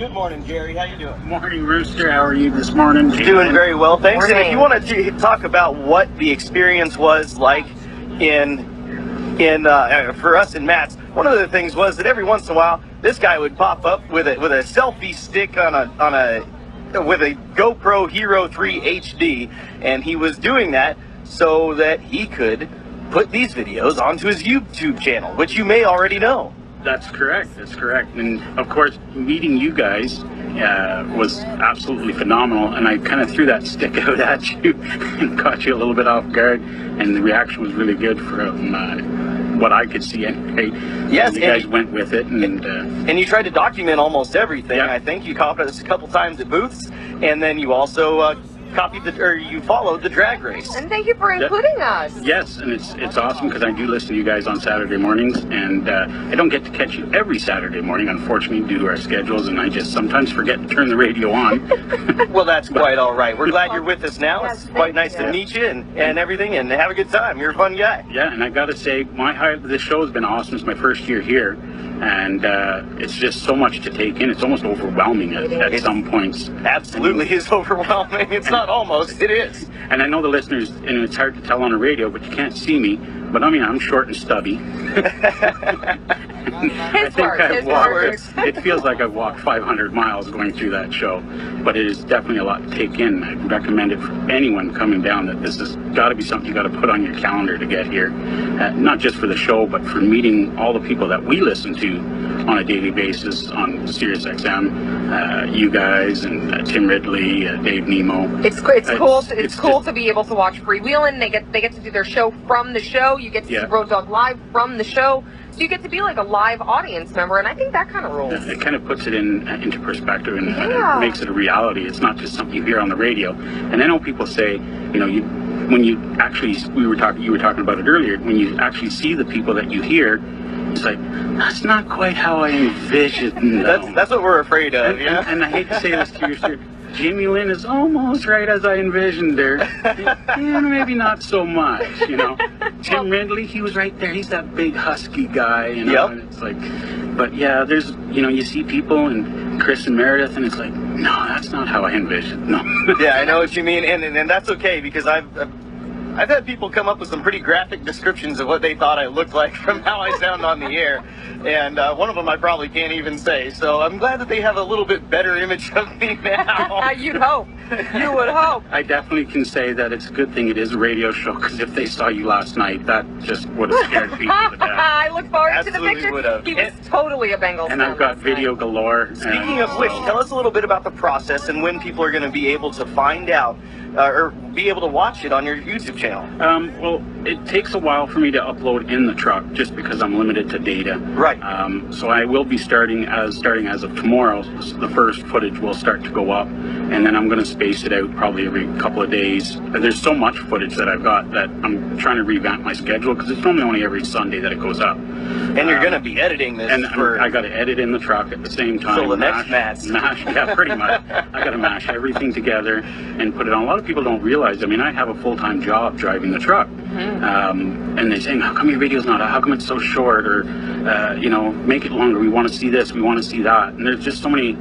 Good morning, Jerry. How you doing? Morning, Rooster. How are you this morning? Doing very well, thanks. Morning. And if you wanted to talk about what the experience was like for us in Matt's, one of the things was that every once in a while this guy would pop up with a selfie stick with a GoPro Hero 3 HD, and he was doing that so that he could put these videos onto his YouTube channel, which you may already know. That's correct. That's correct. And of course, meeting you guys was absolutely phenomenal. And I kind of threw that stick out at you and caught you a little bit off guard. And the reaction was really good from what I could see anyway. Yes, you guys went with it. And you tried to document almost everything. Yeah. I think you copied us a couple times at booths, and then you also you followed the drag race. And thank you for including us. Yes, and it's awesome because I do listen to you guys on Saturday mornings, and I don't get to catch you every Saturday morning, unfortunately, due to our schedules, and I just sometimes forget to turn the radio on. Well, that's quite all right. We're glad you're with us now. Yes, it's quite nice to meet you and everything, and have a good time. You're a fun guy. Yeah, and I got to say, this show has been awesome. It's my first year here, and it's just so much to take in. It's almost overwhelming at some points. Absolutely is overwhelming. It's not almost, it is. And I know the listeners, and it's hard to tell on the radio, but you can't see me. But I mean, I'm short and stubby. It feels like I've walked 500 miles going through that show, but it is definitely a lot to take in. I recommend it for anyone coming down that this has got to be something you got to put on your calendar to get here, not just for the show, but for meeting all the people that we listen to on a daily basis on Sirius XM, you guys and Tim Ridley, Dave Nemo. It's cool to be able to watch Freewheelin'. They get to do their show from the show. You get to see Road Dogg live from the show. So you get to be like a live audience member, and I think that kind of rules. It kind of puts it into perspective and it makes it a reality. It's not just something you hear on the radio. And I know people say, you know, you were talking about it earlier, when you actually see the people that you hear, it's like, that's not quite how I envisioned them. That's what we're afraid of, and I hate to say this to you, sir. Jamie Lynn is almost right as I envisioned her. Yeah, maybe not so much, you know. Tim Ridley, he was right there. He's that big husky guy, you know. And it's like, but yeah, there's, you know, you see people and Chris and Meredith, and it's like, no, that's not how I envisioned. No. Yeah, I know what you mean, and that's okay because I've had people come up with some pretty graphic descriptions of what they thought I looked like from how I sound on the air, and one of them I probably can't even say, so I'm glad that they have a little bit better image of me now. You'd hope. You would hope. I definitely can say that it's a good thing it is a radio show, because if they saw you last night, that just would have scared people to death. I look forward to the picture. Would've. He was totally a Bengals fan. And I've got video galore. Speaking of which, tell us a little bit about the process and when people are going to be able to find out or be able to watch it on your YouTube channel. Well, it takes a while for me to upload in the truck just because I'm limited to data. Right. So I will be starting as of tomorrow. The first footage will start to go up, and then I'm going to space it out probably every couple of days. There's so much footage that I've got that I'm trying to revamp my schedule because it's normally only every Sunday that it goes up. And you're going to be editing this. And I got to edit in the truck at the same time. So the next mash, yeah, pretty much. I got to mash everything together and put it on. A lot of people don't realize. I mean, I have a full-time job driving the truck, and they're saying, "How come your video's not? How come it's so short?" Or, you know, make it longer. We want to see this. We want to see that. And there's just so many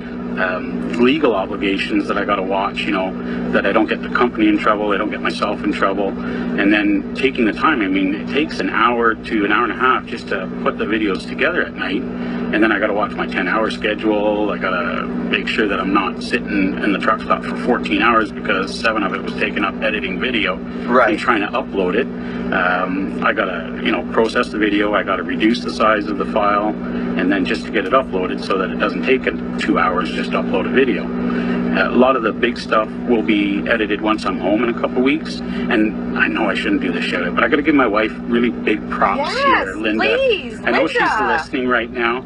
legal obligations that I got to watch. You know, that I don't get the company in trouble. I don't get myself in trouble. And then taking the time. I mean, it takes an hour to an hour and a half just to put the videos together at night. And then I got to watch my 10-hour schedule. I got to make sure that I'm not sitting in the truck stop for 14 hours because 7 of it was taken up editing video and trying to upload it. I got to, you know, process the video. I got to reduce the size of the file, and then just to get it uploaded so that it doesn't take 2 hours just to upload a video. A lot of the big stuff will be edited once I'm home in a couple weeks, and I know I shouldn't do this shout out, but I got to give my wife really big props here, Linda. Please, I know she's listening right now.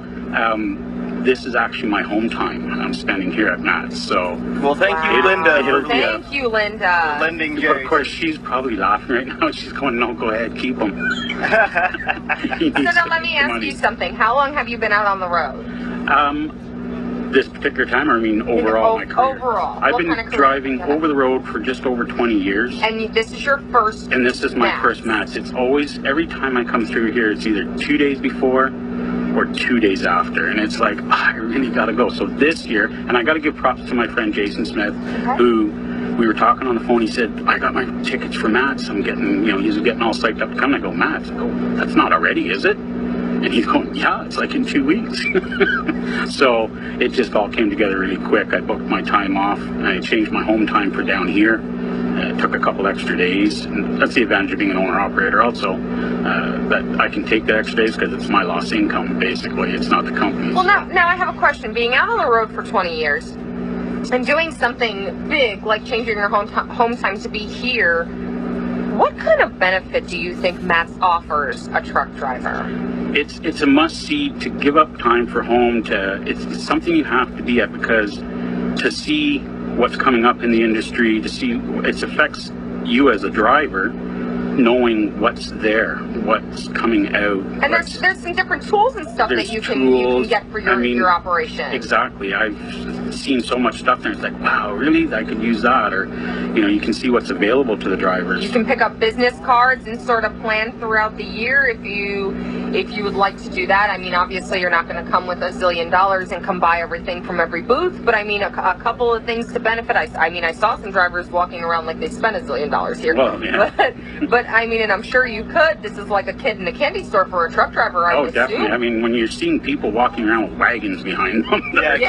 This is actually my home time. I'm spending here at Matt's, so. Well, thank you, Linda. Thank you, Linda. For lending Jerry. Of course, she's probably laughing right now. She's going, "No, go ahead, keep them." So now let me ask you something. How long have you been out on the road? This particular time, or I mean overall, my career? Overall. I've been driving over the road for just over 20 years. And this is your first And this is my first Matt's. It's always, every time I come through here, it's either 2 days before or 2 days after, and it's like, I really got to go. So this year, and I got to give props to my friend Jason Smith, who we were talking on the phone. He said, I got my tickets for Matt's. I'm getting, he's getting all psyched up to come. I go, Matt's? I go, that's not already, is it? And he's going, yeah, it's like in 2 weeks. So it just all came together really quick. I booked my time off. I changed my home time for down here. It took a couple extra days. And that's the advantage of being an owner-operator also. That I can take the extra days because it's my lost income, basically. It's not the company's. Well, now I have a question. Being out on the road for 20 years and doing something big like changing your home time to be here, what kind of benefit do you think Matt's offers a truck driver? It's a must-see to give up time for home. It's something you have to be at, because to see what's coming up in the industry, to see it affects you as a driver, knowing what's there, what's coming out. And there's some different tools and stuff that you can get for your operation. Exactly. I've seen so much stuff there. It's like, wow, really? I could use that. Or, you can see what's available to the drivers. You can pick up business cards and sort of plan throughout the year if you would like to do that. I mean, obviously you're not going to come with $1 zillion and come buy everything from every booth, but I mean, a couple of things to benefit. I saw some drivers walking around like they spent $1 zillion here. Well, yeah. But I mean, and I'm sure you could. This is like a kid in a candy store for a truck driver, I would definitely. assume. I mean, when you're seeing people walking around with wagons behind them, that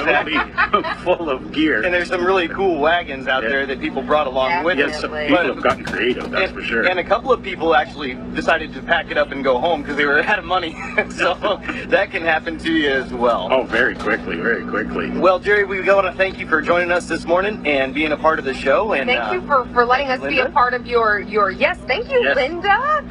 are full of gear. And there's some really cool wagons out there that people brought along with them. Yes, some people have gotten creative, that's for sure. And a couple of people actually decided to pack it up and go home because they were out of money. So that can happen to you as well. Oh, very quickly, very quickly. Well, Jerry, we want to thank you for joining us this morning and being a part of the show. And thank you for letting us be a part of your yes, thank you, Linda.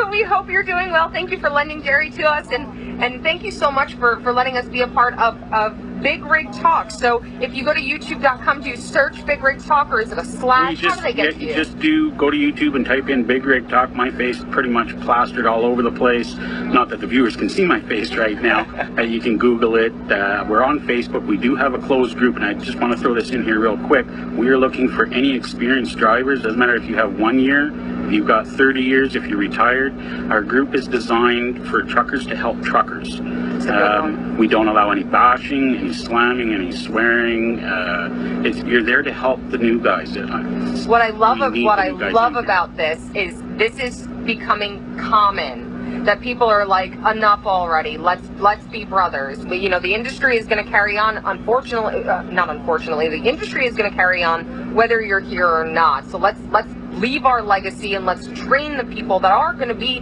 We hope you're doing well. Thank you for lending Jerry to us, and thank you so much for letting us be a part of Big Rig Talk. So if you go to youtube.com, do you search Big Rig Talk, or is it a slash? How do they get to you? You just go to YouTube and type in Big Rig Talk. My face is pretty much plastered all over the place. Not that the viewers can see my face right now. You can Google it. We're on Facebook. We do have a closed group, and I just want to throw this in here real quick. We are looking for any experienced drivers. Doesn't matter if you have 1 year, if you've got 30 years, if you're retired. Our group is designed for truckers to help truckers. We don't allow any bashing, any slamming, any swearing. You're there to help the new guys. What I love about this is becoming common. That people are like, enough already. Let's be brothers. The industry is going to carry on. Unfortunately, not unfortunately, the industry is going to carry on whether you're here or not. So let's leave our legacy and let's train the people that are going to be,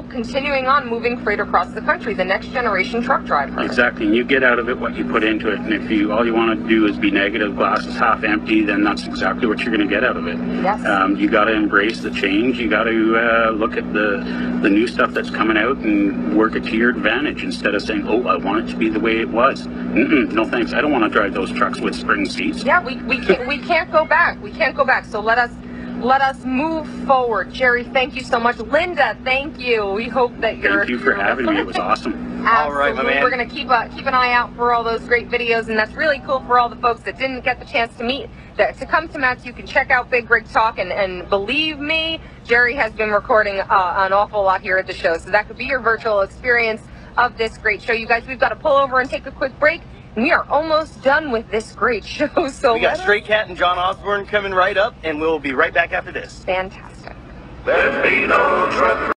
continuing on moving freight across the country, the next generation truck driver. Exactly, and you get out of it what you put into it. And if all you want to do is be negative, glass is half empty, then that's exactly what you're going to get out of it. Yes. You got to embrace the change. You got to look at the new stuff that's coming out and work it to your advantage instead of saying, oh, I want it to be the way it was. No thanks. I don't want to drive those trucks with spring seats. Yeah, we can't go back. We can't go back. So let us move forward. Jerry, thank you so much. Linda, thank you. We hope that Thank you for having me. It was awesome. Absolutely. All right, my man. We're going to keep an eye out for all those great videos, and that's really cool for all the folks that didn't get the chance to come to Matt's. You can check out Big Rig Talk, and believe me, Jerry has been recording an awful lot here at the show, so that could be your virtual experience of this great show. You guys, we've got to pull over and take a quick break. We are almost done with this great show. So we got Stray Cat and John Osborne coming right up, and we'll be right back after this. Fantastic. There'd be no truck.